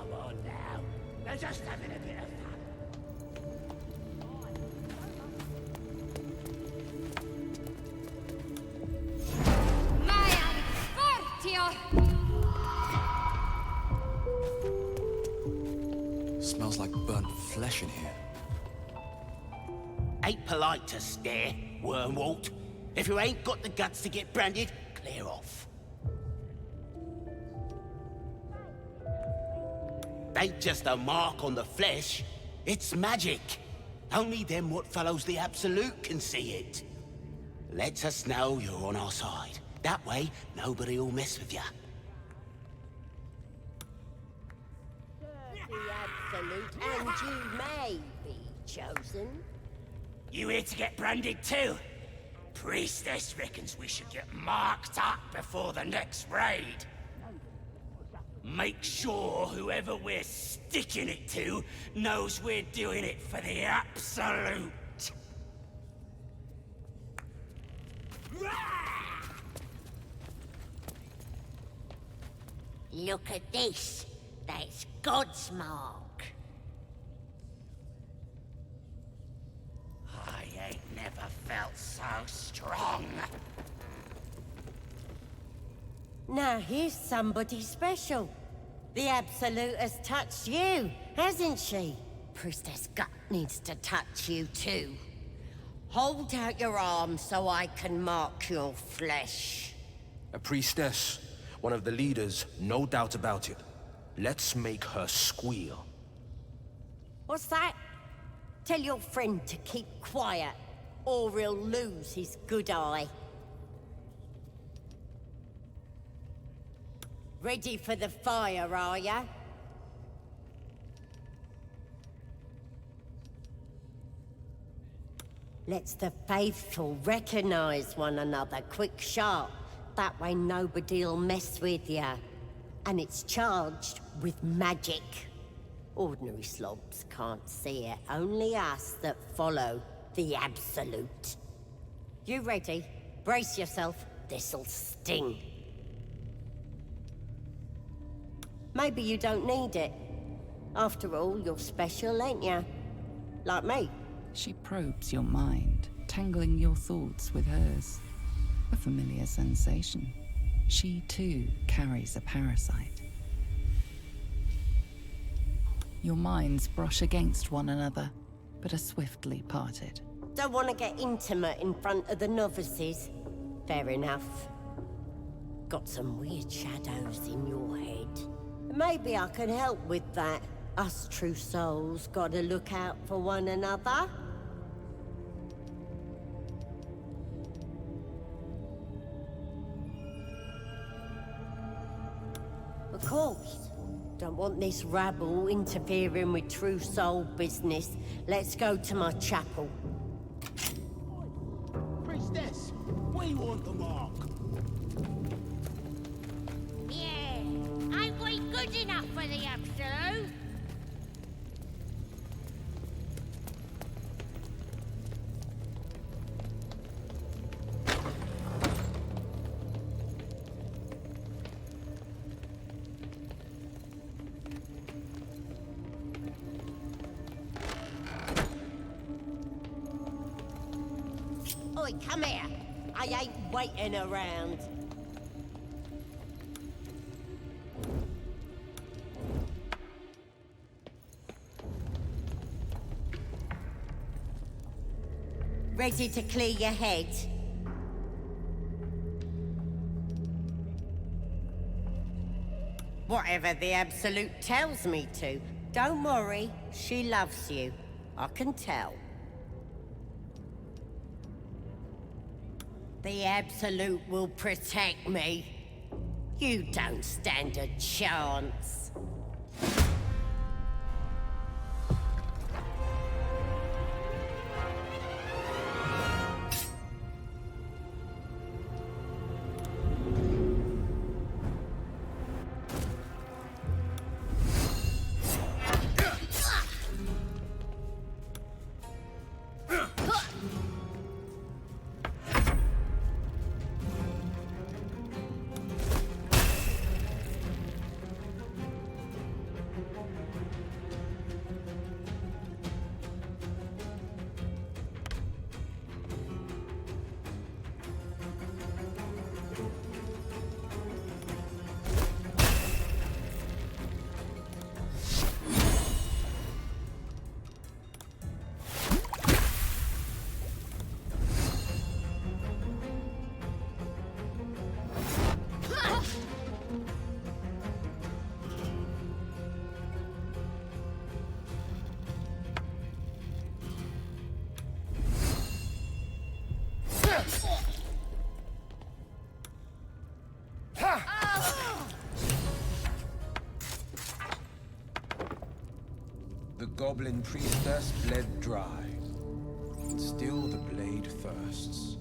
Come on now. They're just having a bit of fun. Smells like burnt flesh in here. Ain't polite to stare, Wormwalt. If you ain't got the guts to get branded, clear off. Ain't just a mark on the flesh, it's magic. Only them what follows the Absolute can see it. Lets us know you're on our side. That way, nobody will mess with you. The Absolute, and you may be chosen. You here to get branded too? Priestess reckons we should get marked up before the next raid. Make sure whoever we're sticking it to knows we're doing it for the Absolute. Look at this. That's God's mark. I ain't never felt so strong. Now here's somebody special. The Absolute has touched you, hasn't she? Priestess Gut needs to touch you too. Hold out your arm so I can mark your flesh. A priestess, one of the leaders, no doubt about it. Let's make her squeal. What's that? Tell your friend to keep quiet, or he'll lose his good eye. Ready for the fire, are ya? Let's the faithful recognize one another quick sharp. That way nobody'll mess with ya. And it's charged with magic. Ordinary slobs can't see it, only us that follow the Absolute. You ready? Brace yourself, this'll sting. Maybe you don't need it. After all, you're special, ain't ya? Like me. She probes your mind, tangling your thoughts with hers. A familiar sensation. She too carries a parasite. Your minds brush against one another, but are swiftly parted. Don't want to get intimate in front of the novices. Fair enough. Got some weird shadows in your head. Maybe I can help with that. Us true souls gotta look out for one another. Of course. Don't want this rabble interfering with true soul business. Let's go to my chapel. Priestess, we want the mark. Yeah, ain't we good enough for the Absolute? Oi, come here. I ain't waiting around. Ready to clear your head? Whatever the Absolute tells me to. Don't worry, she loves you. I can tell. The Absolute will protect me. You don't stand a chance. goblin priestess bled dry. Still the blade thirsts.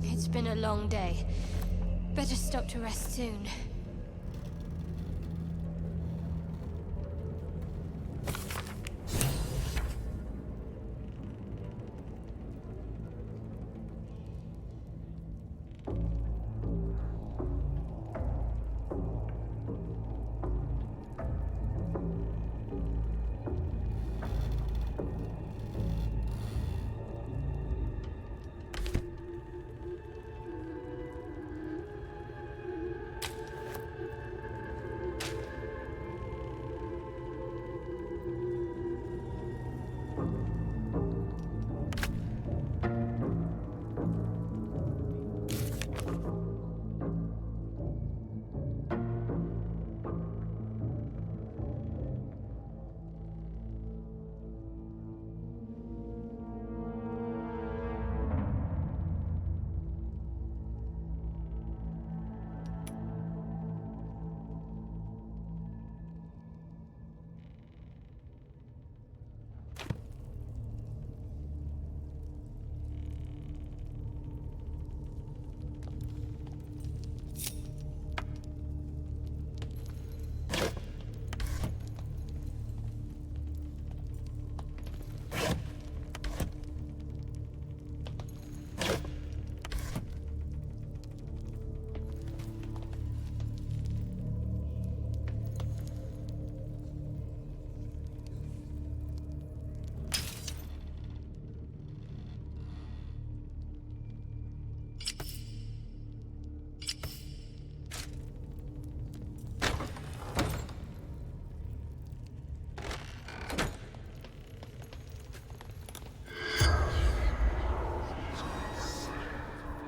It's been a long day. Better stop to rest soon.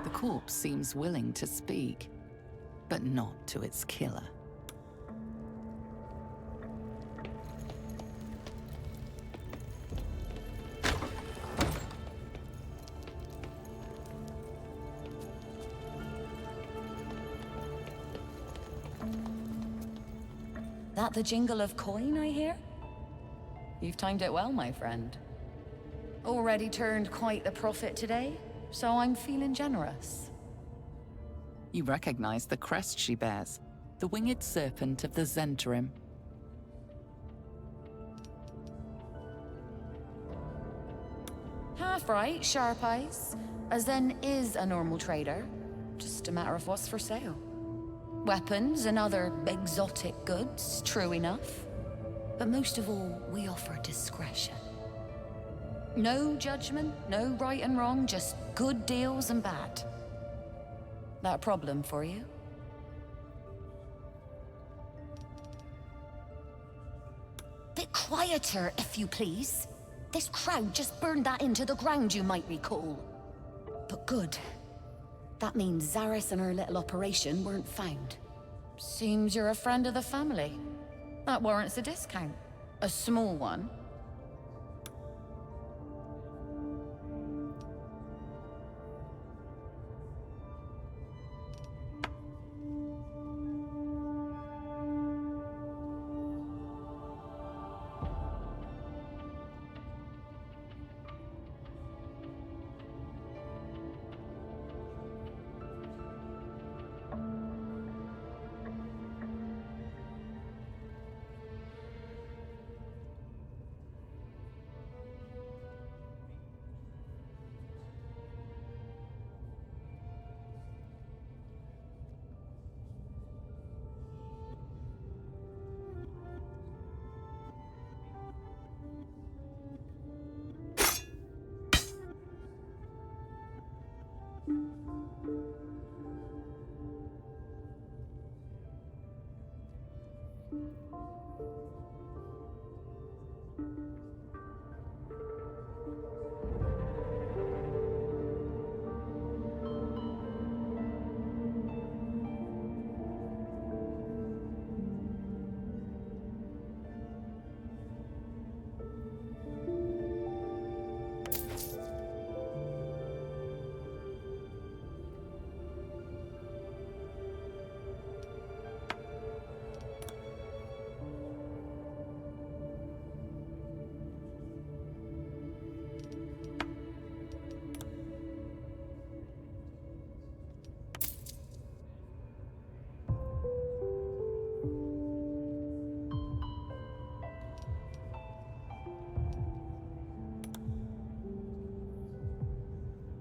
The corpse seems willing to speak, but not to its killer. That the jingle of coin I hear? You've timed it well, my friend. Already turned quite the profit today, so I'm feeling generous. You recognize the crest she bears, the winged serpent of the Zentarim. Half right, sharp eyes. As then is a normal trader. Just a matter of what's for sale. Weapons and other exotic goods, true enough. But most of all, we offer discretion. No judgment, no right and wrong, just good deals and bad. That a problem for you? Bit quieter, if you please. This crowd just burned that into the ground, you might recall. But good. That means Zaris and her little operation weren't found. Seems you're a friend of the family. That warrants a discount. A small one.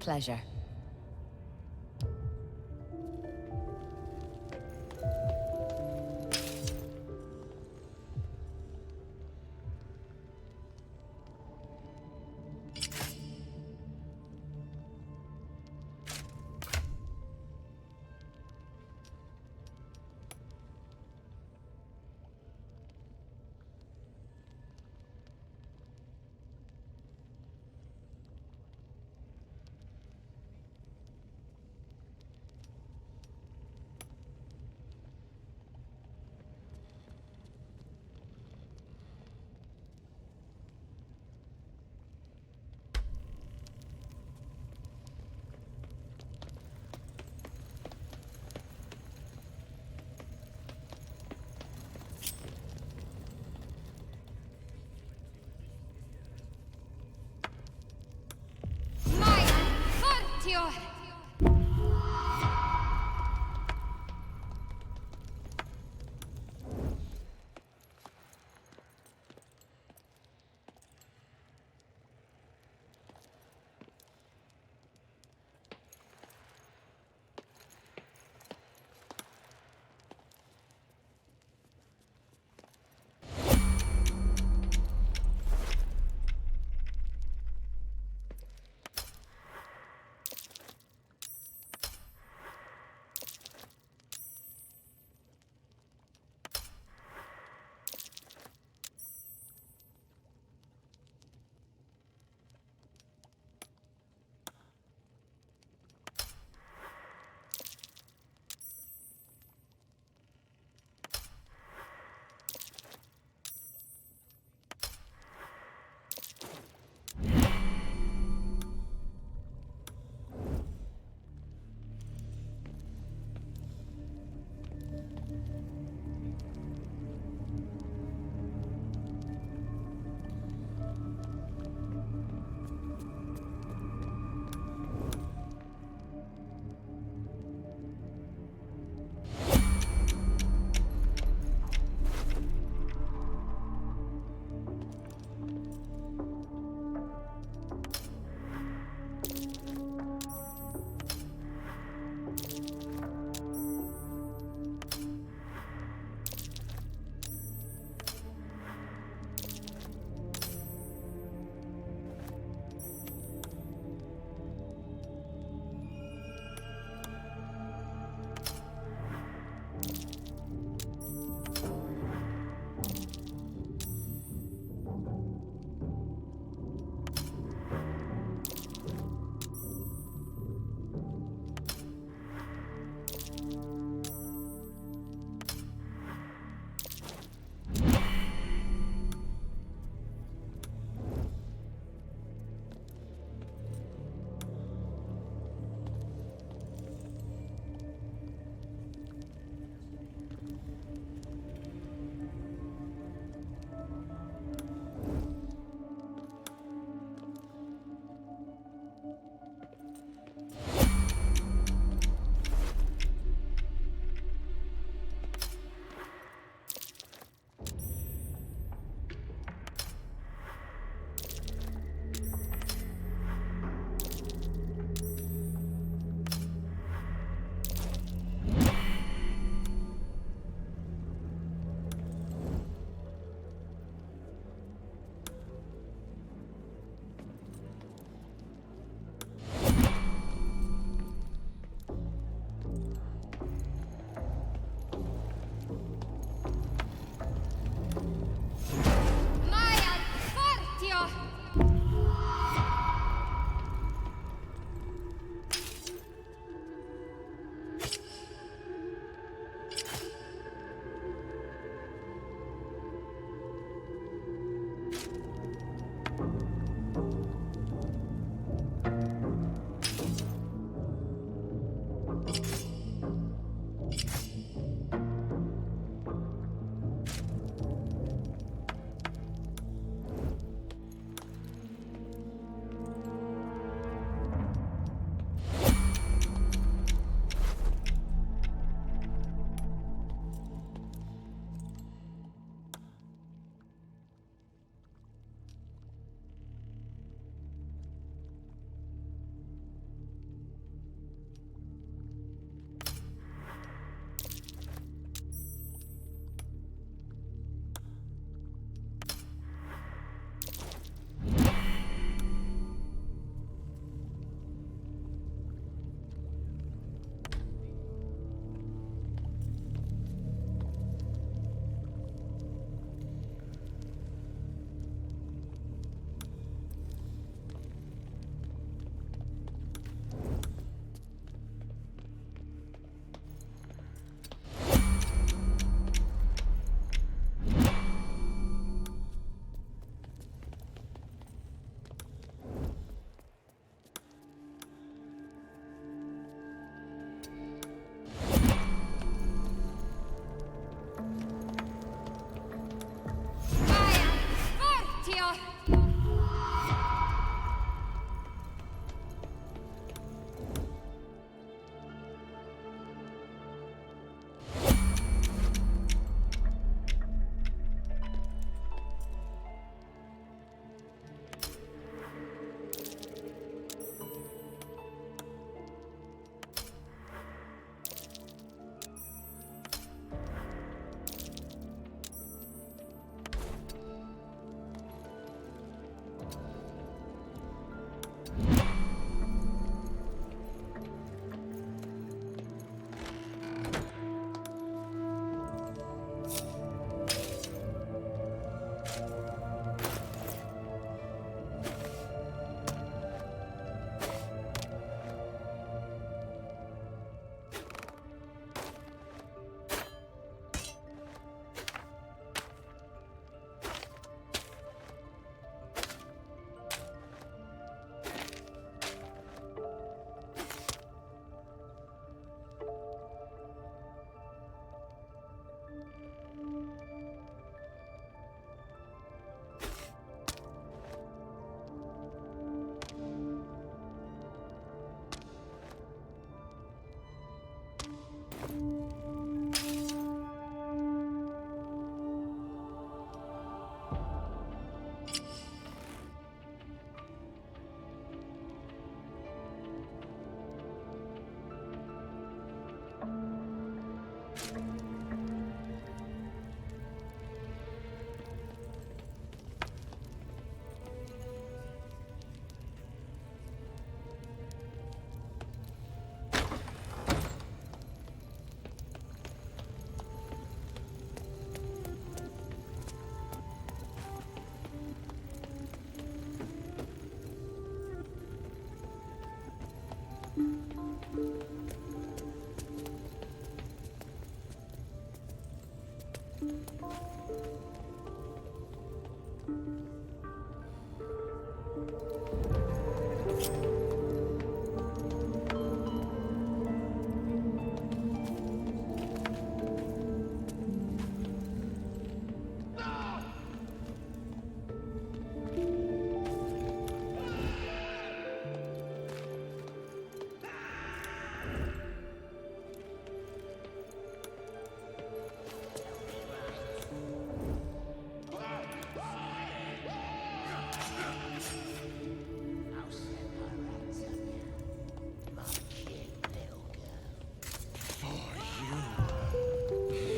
Pleasure.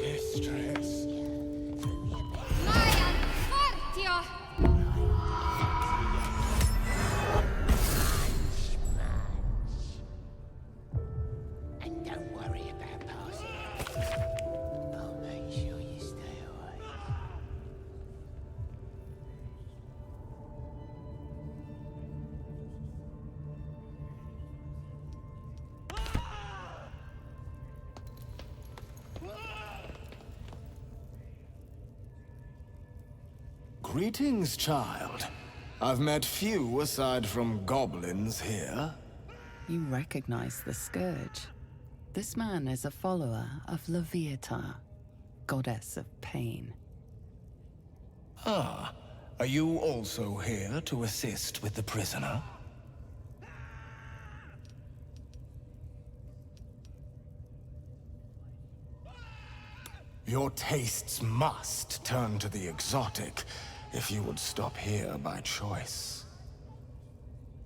Mistress. Mayan, Fortio! And don't worry about passing. I'll make sure you stay away. Greetings, child. I've met few aside from goblins here. You recognize the scourge. This man is a follower of Leviatha, goddess of pain. Ah, are you also here to assist with the prisoner? Your tastes must turn to the exotic if you would stop here by choice.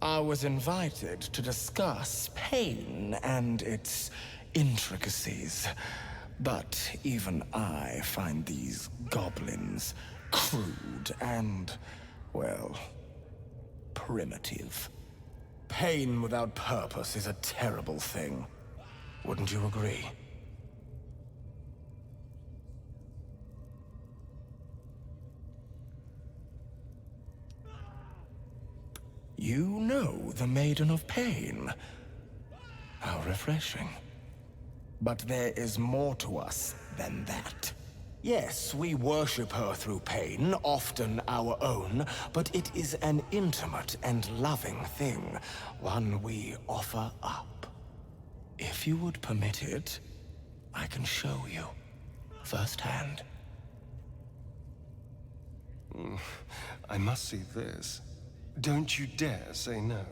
I was invited to discuss pain and its intricacies, but even I find these goblins crude and, well, primitive. Pain without purpose is a terrible thing. Wouldn't you agree? You know the Maiden of Pain. How refreshing. But there is more to us than that. Yes, we worship her through pain, often our own, but it is an intimate and loving thing, one we offer up. If you would permit it, I can show you firsthand. I must see this. Don't you dare say no.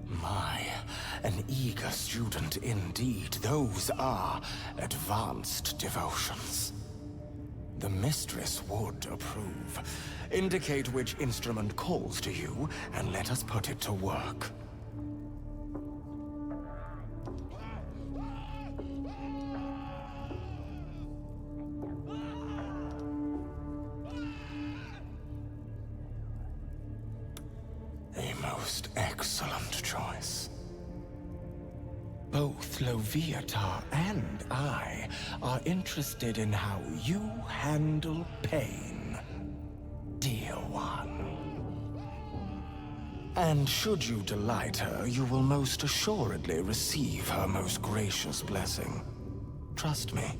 My, an eager student indeed. Those are advanced devotions. The mistress would approve. Indicate which instrument calls to you, and let us put it to work. A most excellent choice. Both Leviatha and I are interested in how you handle pain, dear one. And should you delight her, you will most assuredly receive her most gracious blessing. Trust me.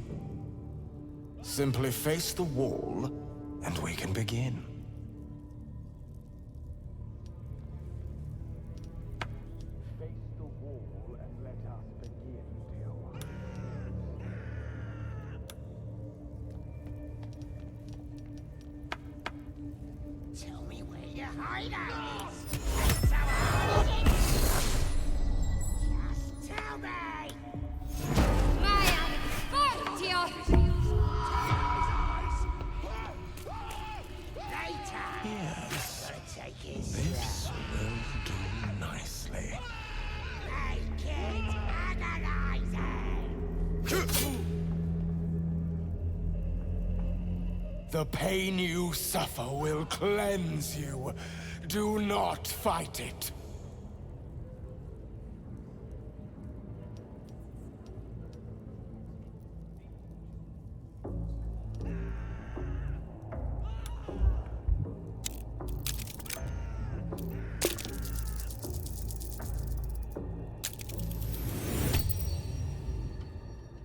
Simply face the wall, and we can begin. Tell me where your hideout is. So hard is it? Just tell me. Mayan, Fortio! Later. Yes, Gotta take it this slow. will do nicely. Make it agonizing. The pain you suffer will cleanse you. Do not fight it.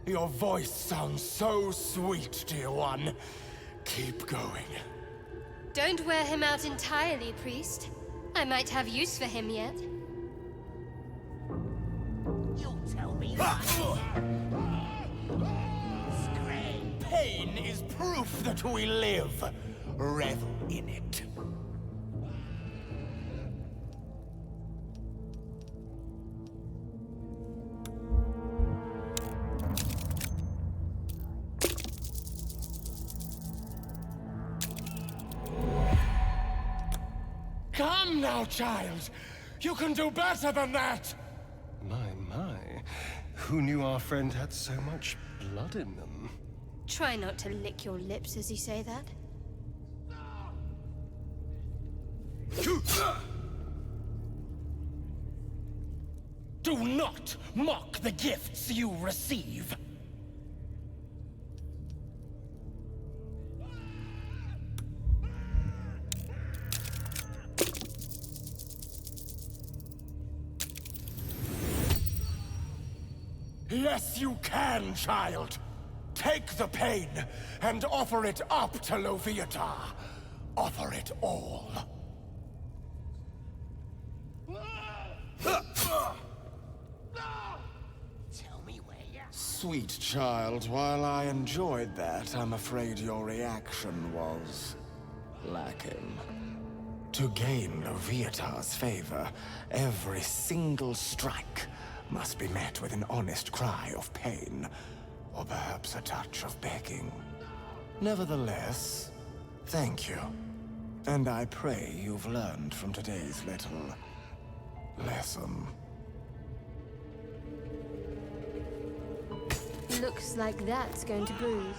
Your voice sounds so sweet, dear one. Keep going. Don't wear him out entirely, priest. I might have use for him yet. You'll tell me Scream. Pain is proof that we live. Revel in it. Come now, child. You can do better than that. My. Who knew our friend had so much blood in them? Try not to lick your lips as you say that. Do not mock the gifts you receive. Yes, you can, child. Take the pain and offer it up to Loviatar. Offer it all. Tell me where you... Sweet child, while I enjoyed that, I'm afraid your reaction was lacking. To gain Loviatar's favor, every single strike must be met with an honest cry of pain, or perhaps a touch of begging. Nevertheless, thank you. And I pray you've learned from today's little lesson. Looks like that's going to bruise.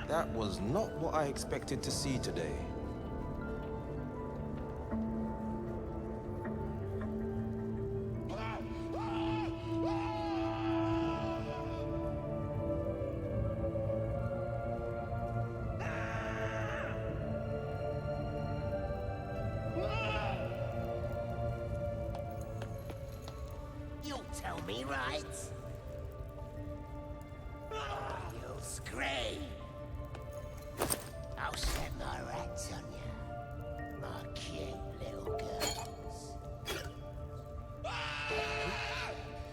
That was not what I expected to see today. You'll tell me, right? You'll scream. I'll set my rats on you. My cute little girls.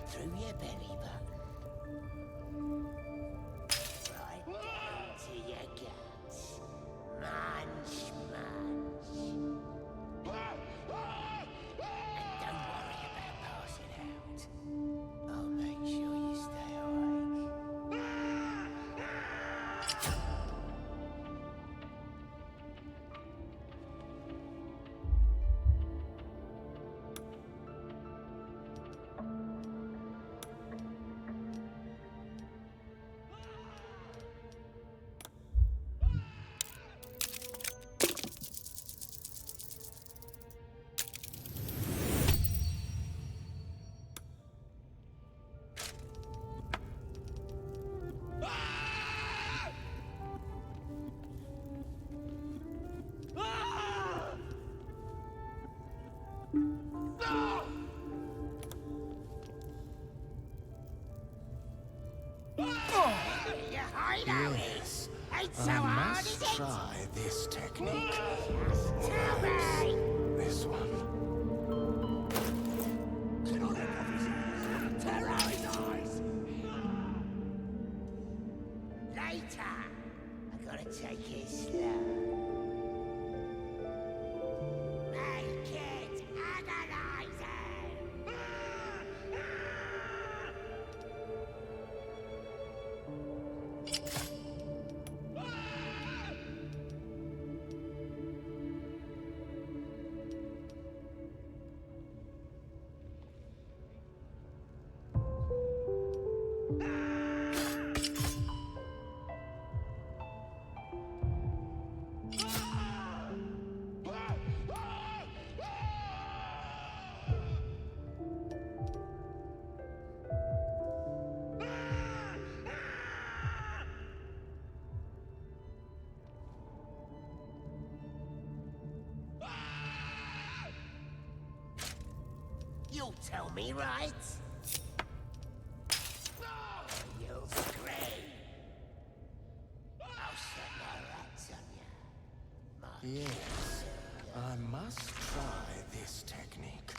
Through your belly button. Right down to your guts. Munch, munch. And don't worry about passing out. I'll make sure you stay awake. Your hideout is. Ain't so I hard, is must it? try this technique. Just tell me. This one. Terrorize! Later. I gotta take it slow. Make it agonizing! You'll tell me, right? You'll scream. I'll set my rats on you. Yes, I must try this technique.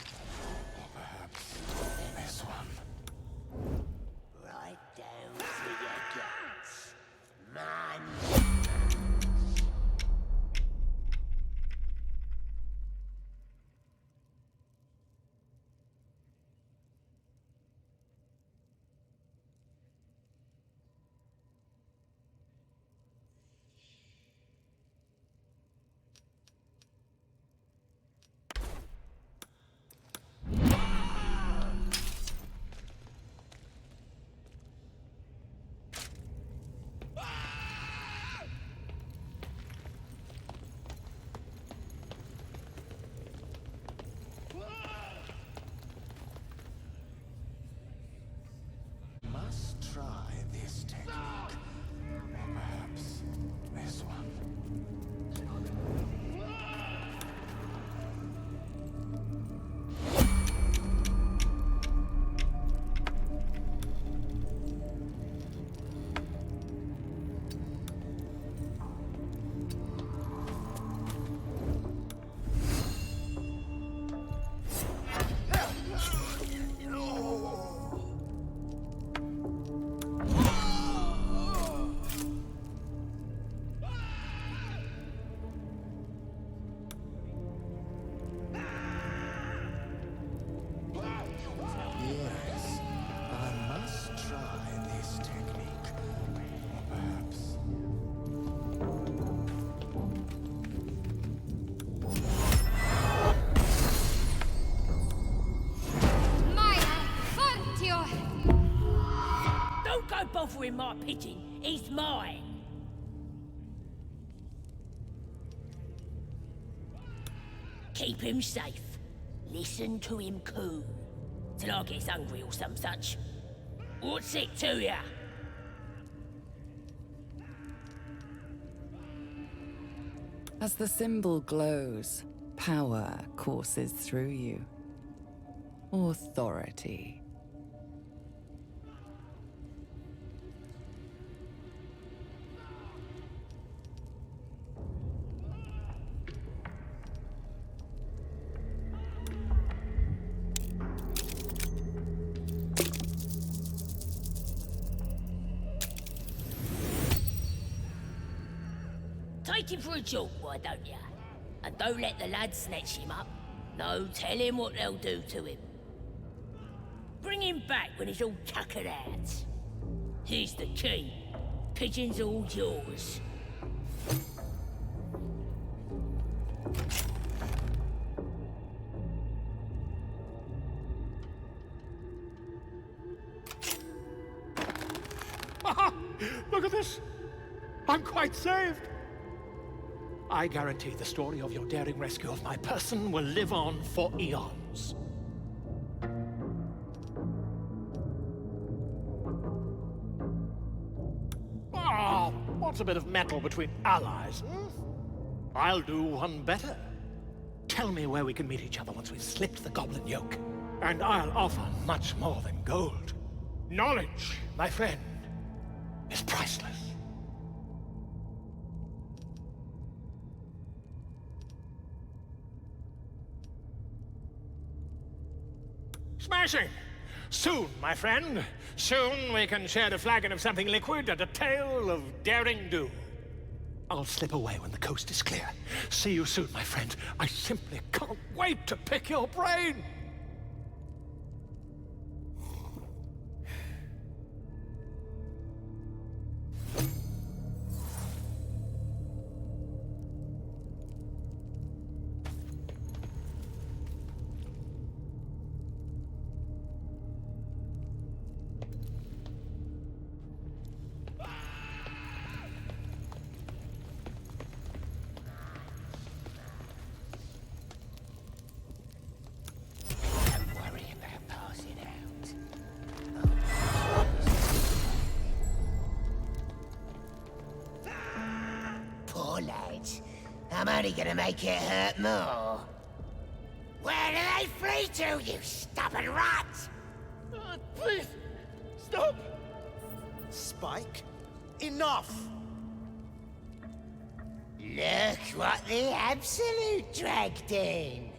Or perhaps this one. Right down to your guts, man. Must try this technique. Or perhaps this one. Yes, I must try this technique. Or perhaps. Don't go bothering my pigeon. He's mine. Keep him safe. Listen to him coo. Till I gets hungry or some such. What's it to ya? As the symbol glows, power courses through you. Authority. Take him for a jolt, why don't ya? And don't let the lads snatch him up. No, tell him what they'll do to him. Bring him back when he's all tuckered out. Here's the key. Pigeon's all yours. Look at this! I'm quite saved! I guarantee the story of your daring rescue of my person will live on for eons. Ah, what's a bit of metal between allies, hmm? I'll do one better. Tell me where we can meet each other once we've slipped the goblin yoke, and I'll offer much more than gold. Knowledge, my friend, is priceless. Smashing! Soon, my friend. Soon we can share a flagon of something liquid and a tale of daring do. I'll slip away when the coast is clear. See you soon, my friend. I simply can't wait to pick your brain! I'm only gonna make it hurt more. Where do they flee to, you stubborn rat? Please, stop! Spike, enough! Look what the Absolute dragged in.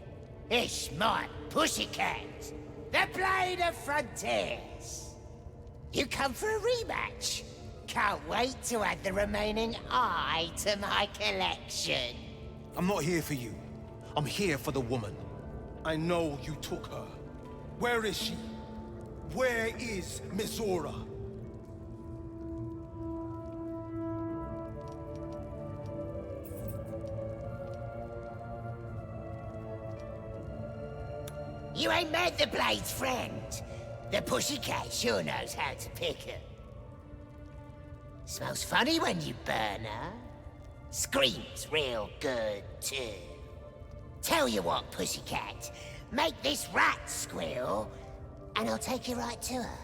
It's my pussycat, the Blade of Frontiers. You come for a rematch? Can't wait to add the remaining eye to my collection. I'm not here for you. I'm here for the woman. I know you took her. Where is she? Where is Misora? You ain't met the Blade's friend. The pussycat sure knows how to pick her. Smells funny when you burn her. Screams real good, too. Tell you what, pussycat. Make this rat squeal, and I'll take you right to her.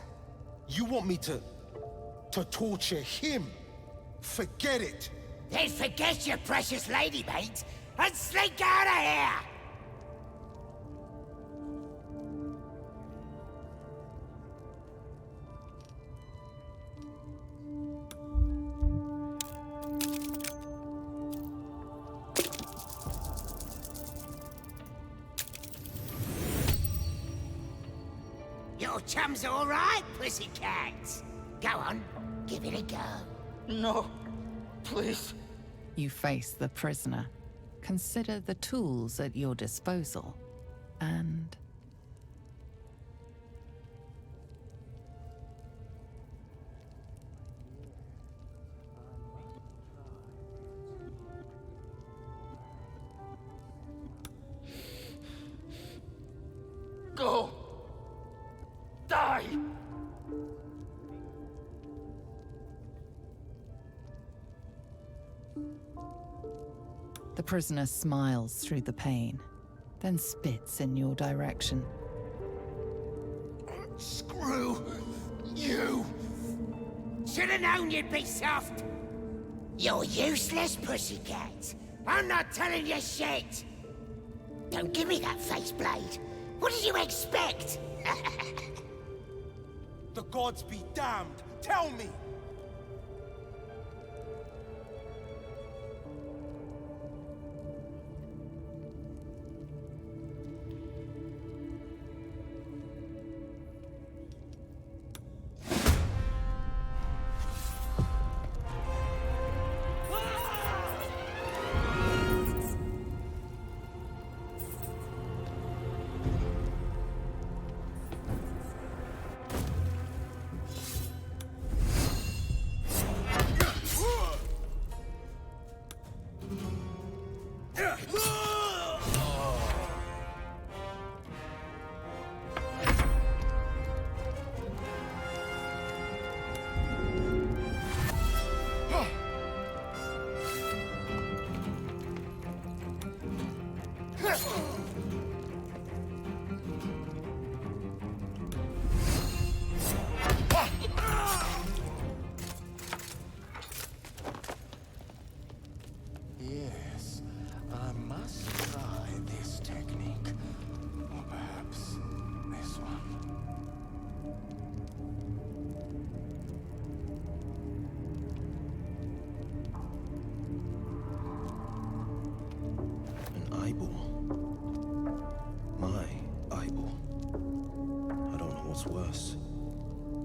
You want me to torture him? Forget it! Then forget your precious lady, mate, and slink out of here! Your chum's all right, pussycat. Go on, give it a go. No, please. You face the prisoner. Consider the tools at your disposal. And... Go! Die! The prisoner smiles through the pain, then spits in your direction. Screw you! Should've known you'd be soft. You're useless, pussycat. I'm not telling you shit. Don't give me that face blade. What did you expect? The gods be damned! Tell me! Yes, I must try this technique. Or perhaps this one. An eyeball. My eyeball. I don't know what's worse.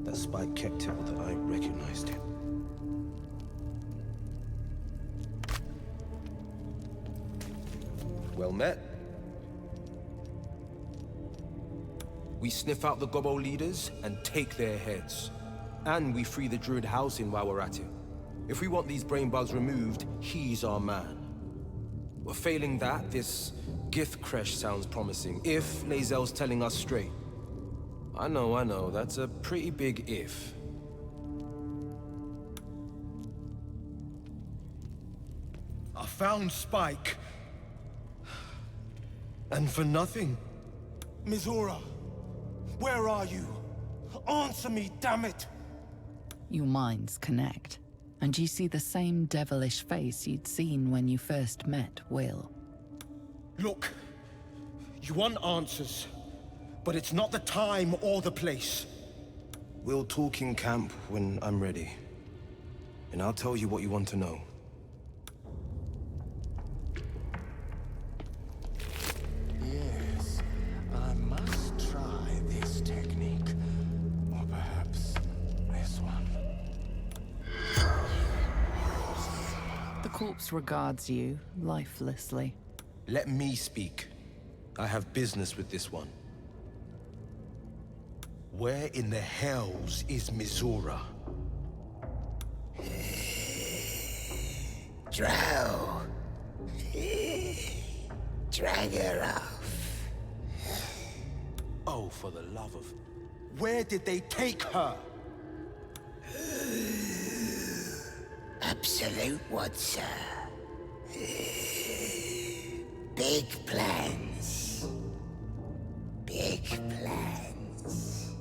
That Spike kept it or that I recognized it. Well met. We sniff out the gobbo leaders and take their heads. And we free the druid housing while we're at it. If we want these brain bugs removed, he's our man. But failing that, this Gith Kresh sounds promising, if Lae'zel's telling us straight. I know, that's a pretty big if. I found Spike. And for nothing. Misora, where are you? Answer me, damn it! Your minds connect, and you see the same devilish face you'd seen when you first met Will. Look, You want answers, but it's not the time or the place. We'll talk in camp when I'm ready. And I'll tell you what you want to know. Yes, I must try this technique. Or perhaps this one. The corpse regards you lifelessly. Let me speak. I have business with this one. Where in the hells is Mizora? Drow. Drag her off. Oh, for the love of... Where did they take her? Absolute what, sir? Big plans. Big plans.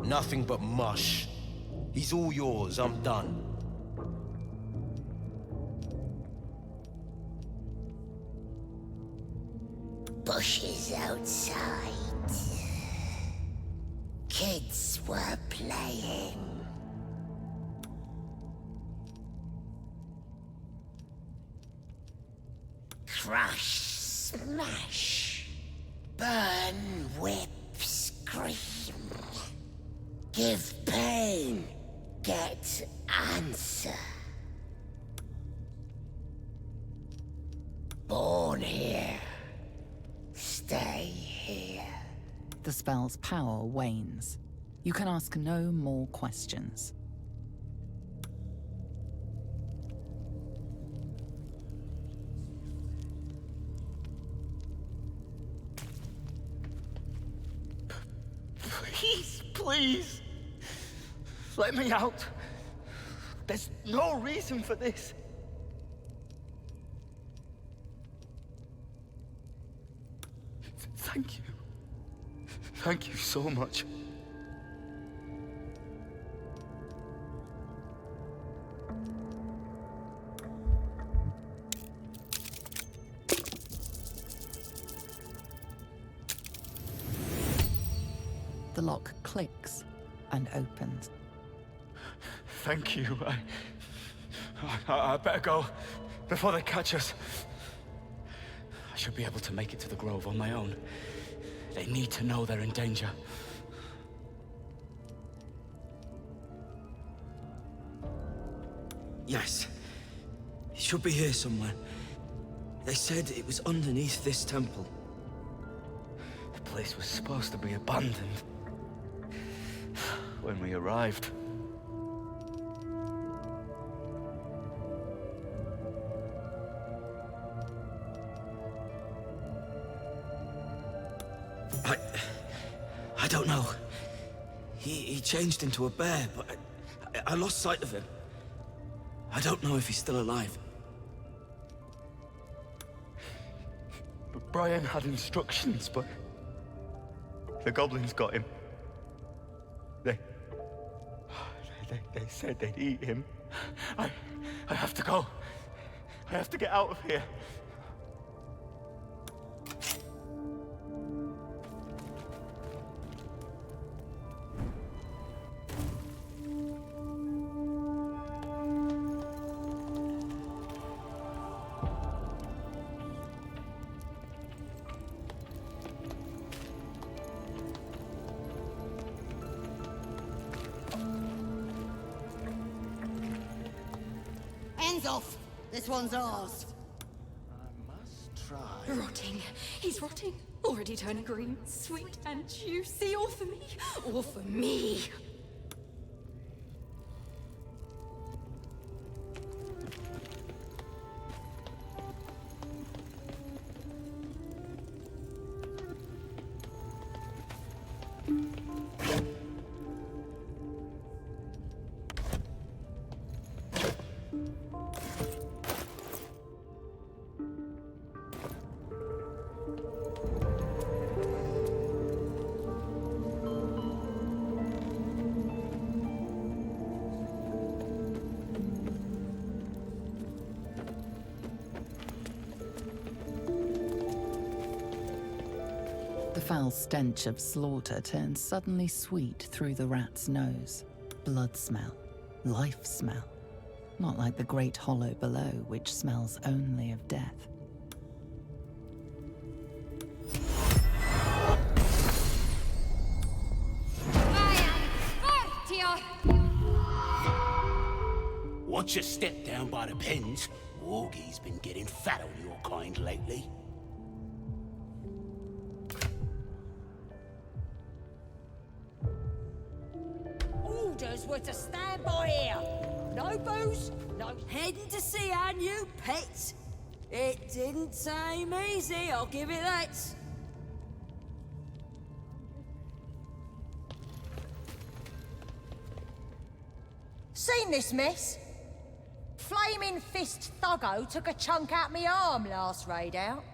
Nothing but mush. He's all yours, I'm done. Bushes outside. Kids were playing. Crush, smash, burn, whip, scream. Give pain, get answer. Born here, stay here. The spell's power wanes. You can ask no more questions. Please, let me out. There's no reason for this. Thank you. Thank you so much. The lock clicks and opens. Thank you. I better go before they catch us. I should be able to make it to the grove on my own. They need to know they're in danger. Yes. It should be here somewhere. They said it was underneath this temple. The place was supposed to be abandoned when we arrived. I don't know. He changed into a bear, but I lost sight of him. I don't know if he's still alive. But Brian had instructions, but the goblins got him. They said they'd eat him. I have to go. I have to get out of here. Hands off! This one's ours. I must try. Rotting. He's rotting. Already turned green. Sweet and juicy. All for me. All for me. The foul stench of slaughter turns suddenly sweet through the rat's nose. Blood smell. Life smell. Not like the great hollow below, which smells only of death. Watch your step down by the pens. Wargie's been getting fat on your kind lately. Orders were to stand by here. No booze, no heading to see our new pet. It didn't seem easy, I'll give it that. Seen this mess? Flaming Fist Thuggo took a chunk out me arm last raid out.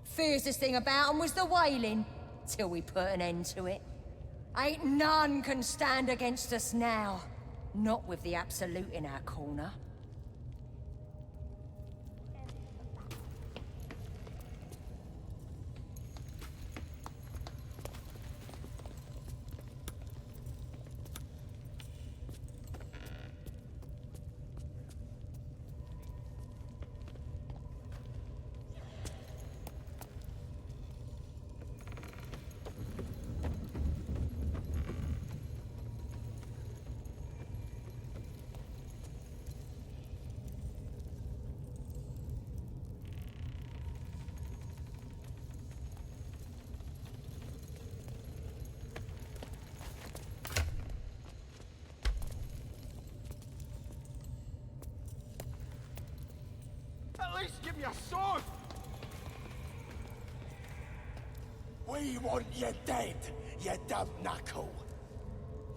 Fiercest thing about 'em was the wailing, till we put an end to it. Ain't none can stand against us now. Not with the Absolute in our corner. At least give me a sword! We want you dead, you dumb knuckle.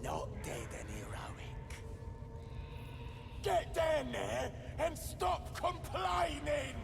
Not dead and heroic. Get down there and stop complaining!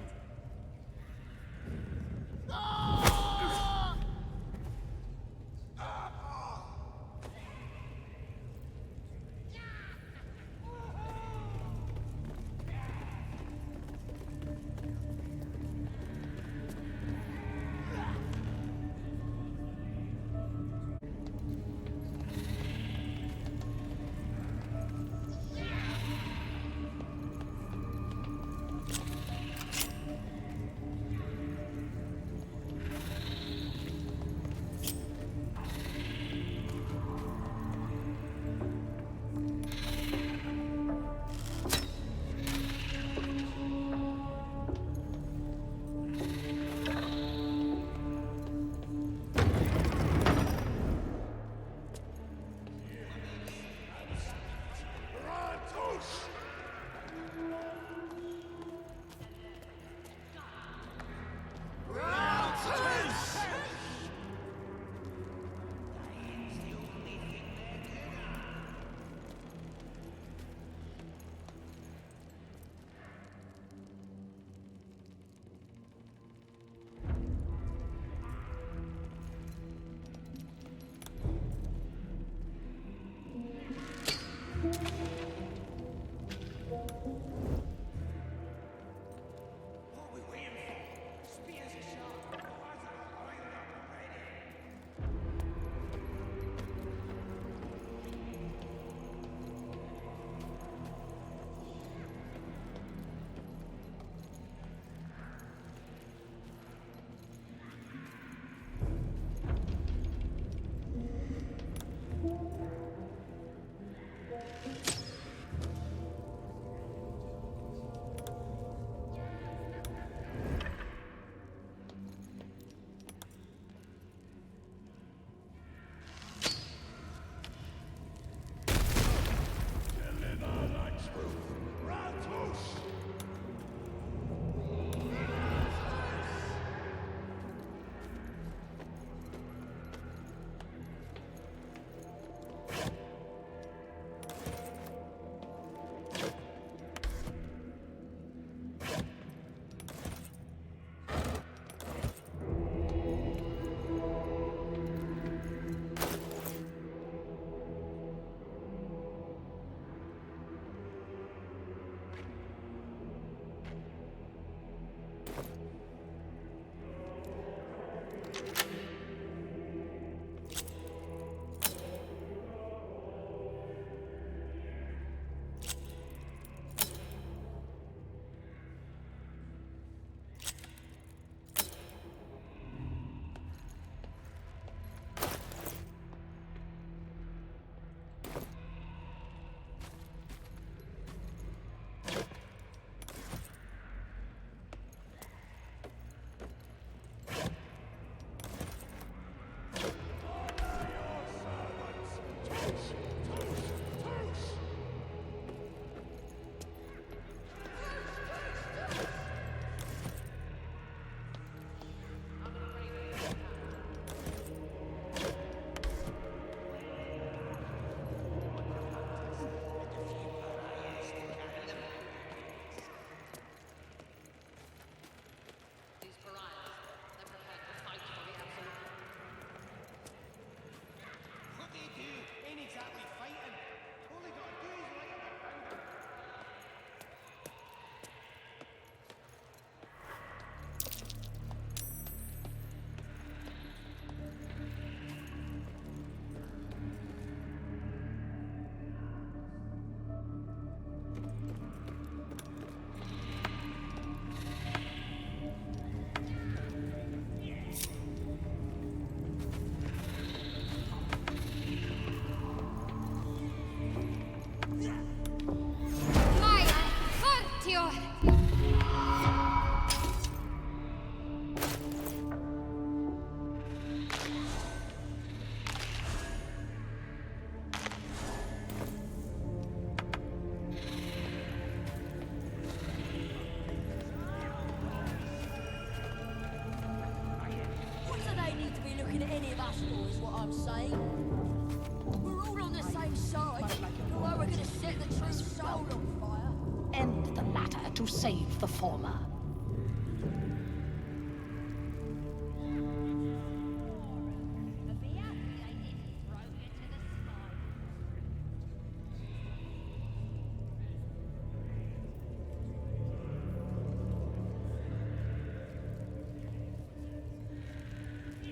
To save the former.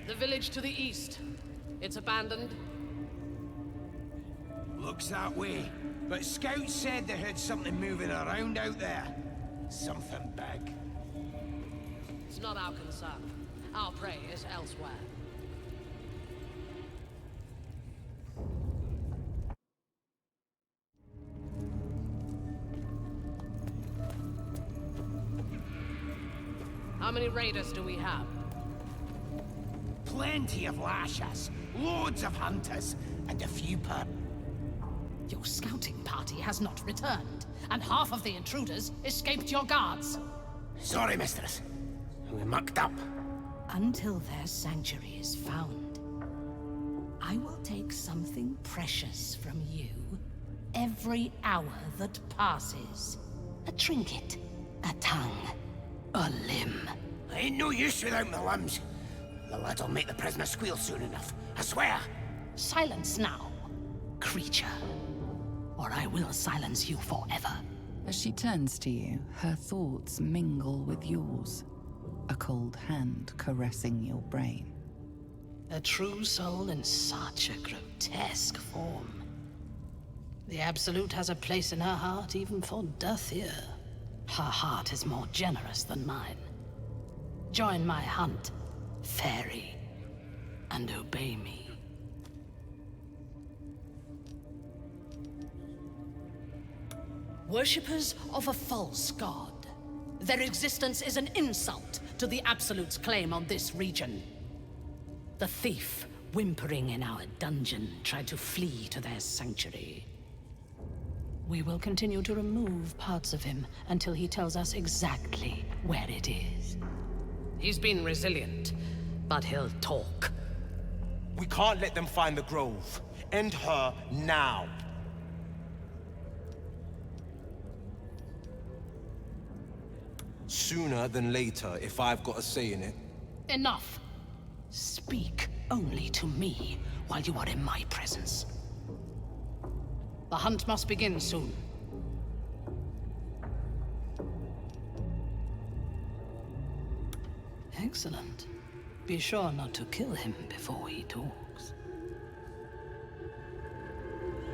The village to the east. It's abandoned. Looks that way. But scouts said they heard something moving around out there. Something big. It's not our concern. Our prey is elsewhere. How many raiders do we have? Plenty of lashers, loads of hunters, and a few per... Your scouting party has not returned, and half of the intruders escaped your guards. Sorry, mistress. We mucked up. Until their sanctuary is found, I will take something precious from you every hour that passes. A trinket, a tongue, a limb. I ain't no use without my limbs. The lad'll make the prisoner squeal soon enough, I swear. Silence now, creature, or I will silence you forever. As she turns to you, her thoughts mingle with yours, a cold hand caressing your brain. A true soul in such a grotesque form. The Absolute has a place in her heart even for Dathir. Her heart is more generous than mine. Join my hunt, fairy, and obey me. Worshippers of a false god. Their existence is an insult to the Absolute's claim on this region. The thief, whimpering in our dungeon, tried to flee to their sanctuary. We will continue to remove parts of him until he tells us exactly where it is. He's been resilient, but he'll talk. We can't let them find the grove. End her now. Sooner than later, if I've got a say in it. Enough. Speak only to me while you are in my presence. The hunt must begin soon. Excellent. Be sure not to kill him before he talks.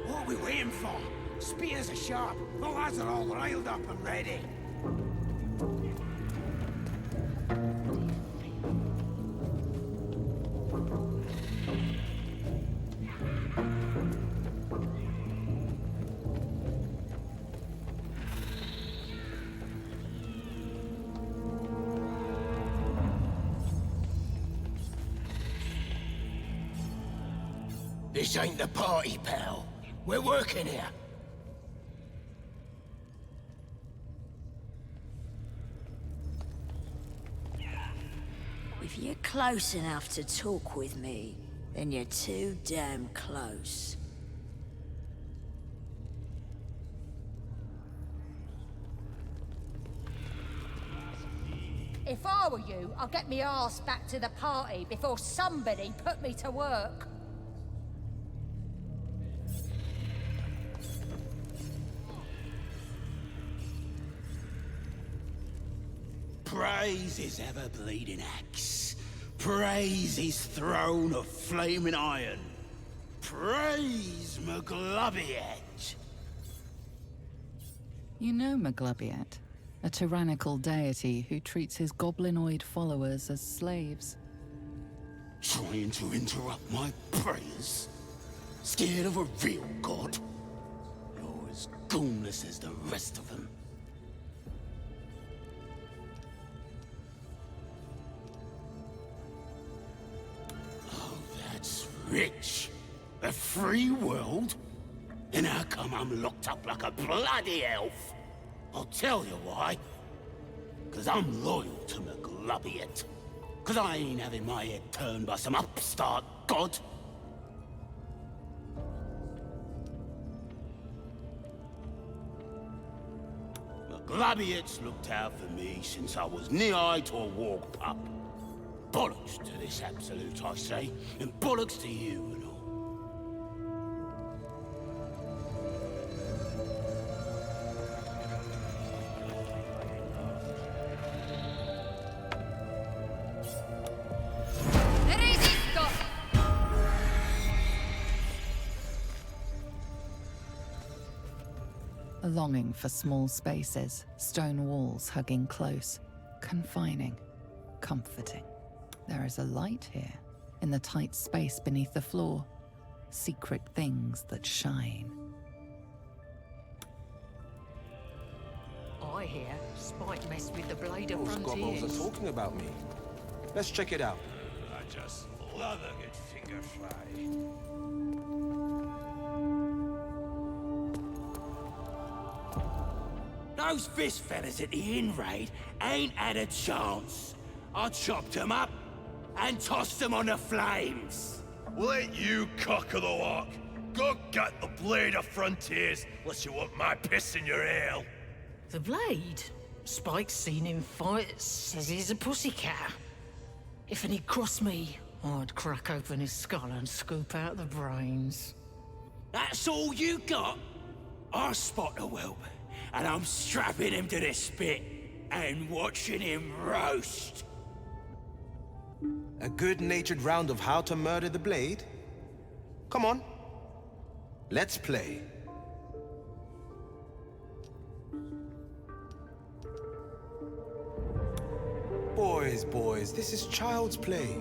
What are we waiting for? Spears are sharp. The lads are all riled up and ready. This ain't the party, pal. We're working here. If you're close enough to talk with me, then you're too damn close. If I were you, I'd get me arse back to the party before somebody put me to work. Praise his ever-bleeding axe. Praise his throne of flaming iron. Praise Maglubiet. You know Maglubiet, a tyrannical deity who treats his goblinoid followers as slaves. Trying to interrupt my prayers? Scared of a real god? You're as goonless as the rest of them. Oh, that's rich. A free world? And how come I'm locked up like a bloody elf? I'll tell you why. 'Cause I'm loyal to Maglubiet. 'Cause I ain't having my head turned by some upstart god. Maglubiet's looked out for me since I was knee-high to a warg pup. Bollocks to this absolute, I say, and bollocks to you and all. A longing for small spaces, stone walls hugging close, confining, comforting. There is a light here, in the tight space beneath the floor. Secret things that shine. I hear Spike messed with the Blade of Those Frontiers. gobbles are talking about me. Let's check it out. I just love a good finger fry. Those fist fellas at the inn raid ain't had a chance. I chopped them up and tossed them on the flames. Well, ain't you cock of the walk? Go get the Blade of Frontiers, unless you want my piss in your ale. The Blade? Spike's seen him fight, says he's a pussycat. If he'd cross me, I'd crack open his skull and scoop out the brains. That's all you got? I spot the whelp, and I'm strapping him to the spit and watching him roast. A good-natured round of how to murder the Blade? Come on. Let's play. Boys, this is child's play.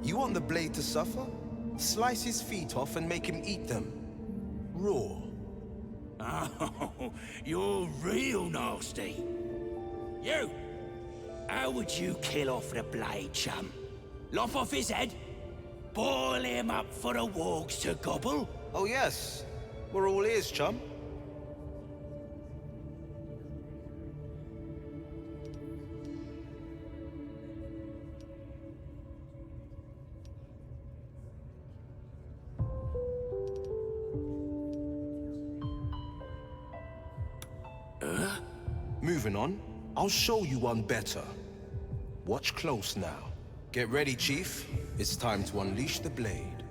You want the Blade to suffer? Slice his feet off and make him eat them. Raw. Oh, you're real nasty. You! How would you kill off the Blade, chum? Lop off his head? Boil him up for the wargs to gobble? Oh yes. We're all ears, chum. Moving on, I'll show you one better. Watch close now. Get ready, Chief. It's time to unleash the Blade.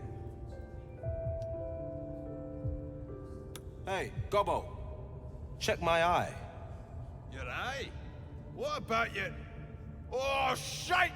Hey, Gobbo. Check my eye. Your eye? What about you? Oh, shite!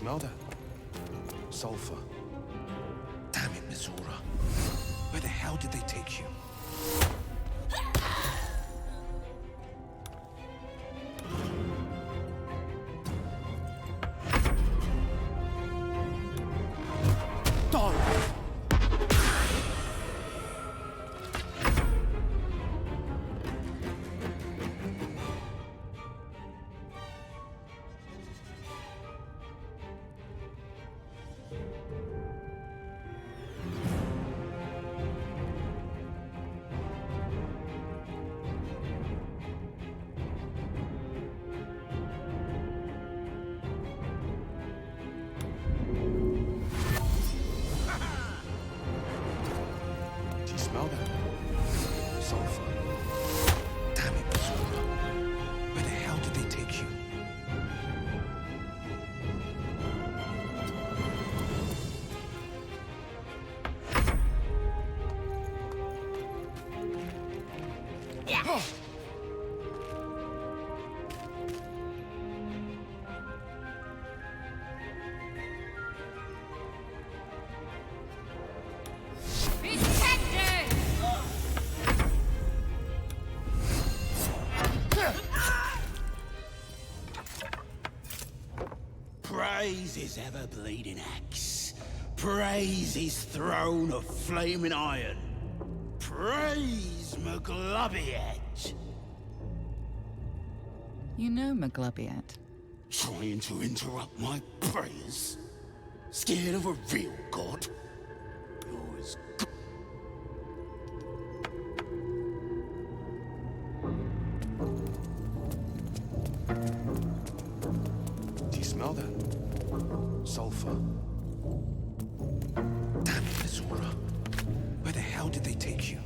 smell that? Sulfur. Damn it, Missoura. Where the hell did they take you? Smell that? Sulfur. Damn it, Missoura. Where the hell did they take you? Yeah. Praise his ever-bleeding axe. Praise his throne of flaming iron. Praise McGlubbyet. You know McGlubbyet. Trying to interrupt my prayers? Scared of a real god? You're as good. Do you smell that? Sulfur. Damn it, Missoura. Where the hell did they take you?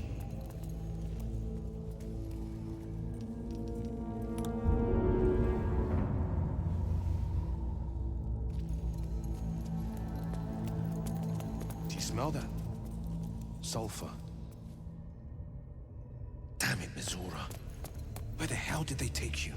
Do you smell that? Sulfur. Damn it, Missoura. Where the hell did they take you?